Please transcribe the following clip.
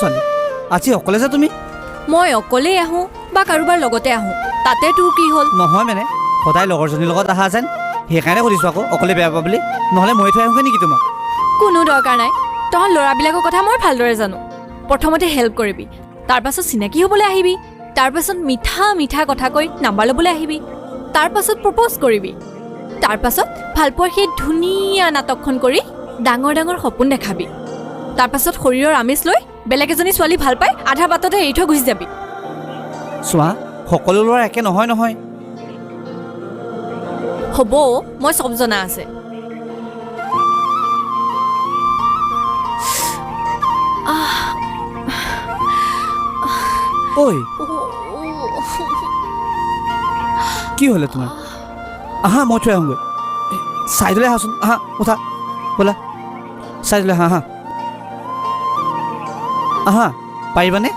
ছোৱালী আজি অকলে যে তুমি মই অকলেই আহোঁ বা কাৰোবাৰ লগতে আহোঁ তাতে তোৰ কি হ'ল নহয় মানে সদায় লগৰজনীৰ লগত আহা যেন সেইকাৰণে সুধিছোঁ আকৌ অকলে বেয়া পাবা বুলি নহ'লে মই থৈ আহোঁগৈ নেকি তোমাক কোনো দৰকাৰ নাই তহঁত ল'ৰাবিলাকৰ কথা মই ভালদৰে জানো প্ৰথমতে হেল্প কৰিবি তাৰপাছত চিনাকি হ'বলৈ আহিবি তাৰপাছত মিঠা মিঠা কথা কৈ নাম্বাৰ ল'বলৈ আহিবি তাৰপাছত প্ৰপ'জ কৰিবি তাৰপাছত ভালপোৱাৰ সেই ধুনীয়া নাটকখন কৰি ডাঙৰ ডাঙৰ সপোন দেখাবি তাৰপাছত শৰীৰৰ আমেজ লৈ বেলেগ এজনী ছোৱালী ভাল পাই আধা বাটতে এৰি থৈ গুচি যাবি চোৱা সকলো ল'ৰা একে নহয় নহয় হ'ব মই চব জনা আছে ঐ কি হ'লে তোমাৰ আহা মই থৈ আহোঁগৈ চাইডলৈ আহাচোন আহা উঠা ব'লা চাইডলৈ আহা আহা পাৰিবানে